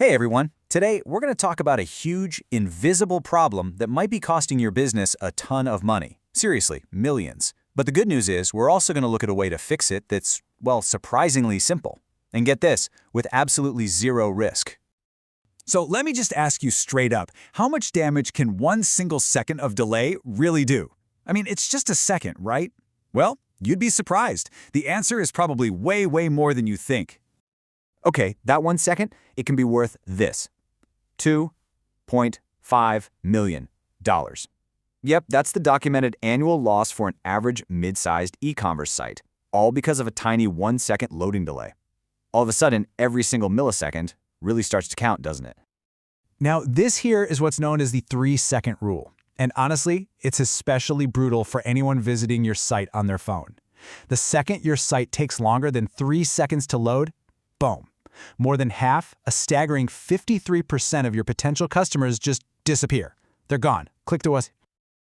Hey everyone, today we're going to talk about a huge, invisible problem that might be costing your business a ton of money. Seriously, millions. But the good news is we're also going to look at a way to fix it that's, well, surprisingly simple. And get this, with absolutely zero risk. So let me just ask you straight up, how much damage can one single second of delay really do? I mean, it's just a second, right? Well, you'd be surprised. The answer is probably way, way more than you think. Okay, that 1 second, it can be worth this. $2.5 million. Yep, that's the documented annual loss for an average mid-sized e-commerce site, all because of a tiny 1 second loading delay. All of a sudden, every single millisecond really starts to count, doesn't it? Now, this here is what's known as the 3-second rule. And honestly, it's especially brutal for anyone visiting your site on their phone. The second your site takes longer than 3 seconds to load, boom. More than half, a staggering 53% of your potential customers just disappear. They're gone. Click to us.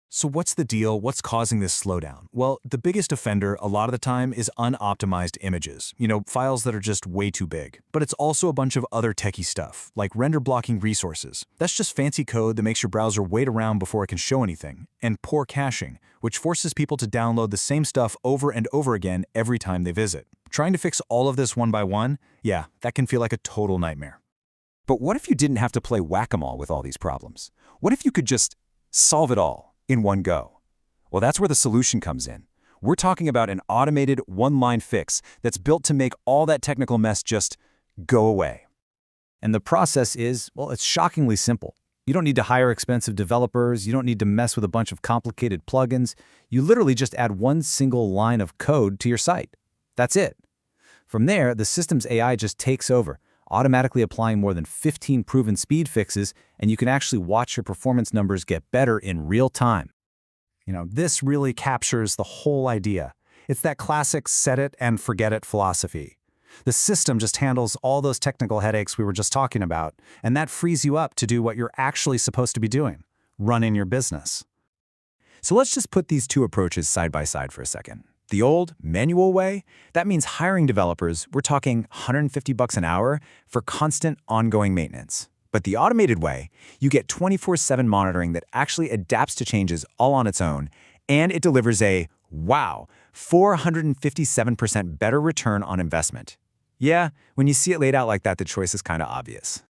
So what's the deal? What's causing this slowdown? Well, the biggest offender a lot of the time is unoptimized images, files that are just way too big. But it's also a bunch of other techie stuff, like render blocking resources. That's just fancy code that makes your browser wait around before it can show anything. And poor caching, which forces people to download the same stuff over and over again every time they visit. Trying to fix all of this one by one, yeah, that can feel like a total nightmare. But what if you didn't have to play whack-a-mole with all these problems? What if you could just solve it all in one go? Well, that's where the solution comes in. We're talking about an automated one-line fix that's built to make all that technical mess just go away. And the process is, well, it's shockingly simple. You don't need to hire expensive developers. You don't need to mess with a bunch of complicated plugins. You literally just add one single line of code to your site. That's it. From there, the system's AI just takes over, automatically applying more than 15 proven speed fixes, and you can actually watch your performance numbers get better in real time. This really captures the whole idea. It's that classic set it and forget it philosophy. The system just handles all those technical headaches we were just talking about, and that frees you up to do what you're actually supposed to be doing, running your business. So let's just put these two approaches side by side for a second. The old, manual way, that means hiring developers, we're talking $150 an hour for constant, ongoing maintenance. But the automated way, you get 24/7 monitoring that actually adapts to changes all on its own, and it delivers a, wow, 457% better return on investment. Yeah, when you see it laid out like that, the choice is kind of obvious.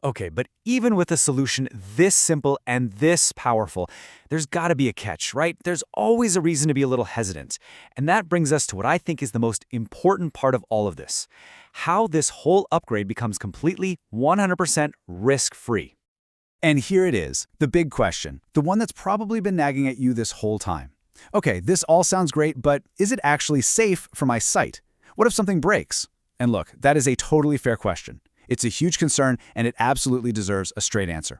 Okay, but even with a solution this simple and this powerful, there's got to be a catch, right? There's always a reason to be a little hesitant. And that brings us to what I think is the most important part of all of this: how this whole upgrade becomes completely 100% risk-free. And here it is, the big question, the one that's probably been nagging at you this whole time. Okay, this all sounds great, but is it actually safe for my site? What if something breaks? And look, that is a totally fair question. It's a huge concern, and it absolutely deserves a straight answer.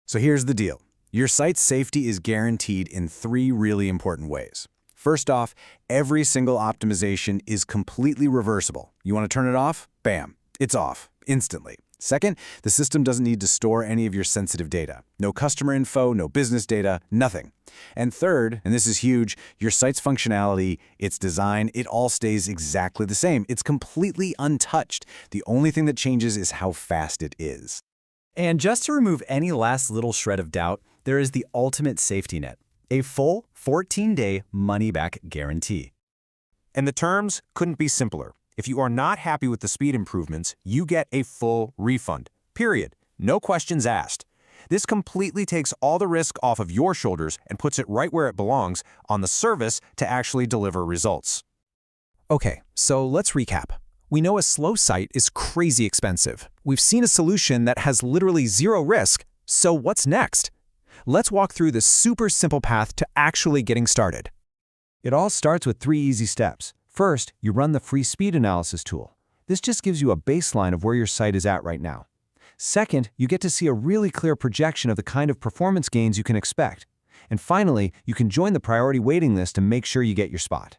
So here's the deal. Your site's safety is guaranteed in 3 really important ways. First off, every single optimization is completely reversible. You want to turn it off? Bam, it's off, instantly. Second, the system doesn't need to store any of your sensitive data. No customer info, no business data, nothing. And third, and this is huge, your site's functionality, its design, it all stays exactly the same. It's completely untouched. The only thing that changes is how fast it is. And just to remove any last little shred of doubt, there is the ultimate safety net, a full 14-day money-back guarantee. And the terms couldn't be simpler. If you are not happy with the speed improvements, you get a full refund. Period. No questions asked. This completely takes all the risk off of your shoulders and puts it right where it belongs, on the service to actually deliver results. Okay, so let's recap. We know a slow site is crazy expensive. We've seen a solution that has literally zero risk, so what's next? Let's walk through the super simple path to actually getting started. It all starts with 3 easy steps. First, you run the free speed analysis tool. This just gives you a baseline of where your site is at right now. Second, you get to see a really clear projection of the kind of performance gains you can expect. And finally, you can join the priority waiting list to make sure you get your spot.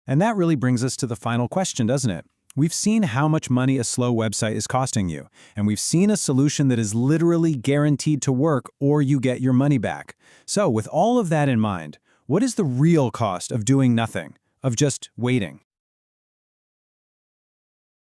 And that really brings us to the final question, doesn't it? We've seen how much money a slow website is costing you, and we've seen a solution that is literally guaranteed to work or you get your money back. So with all of that in mind, what is the real cost of doing nothing? Of just waiting?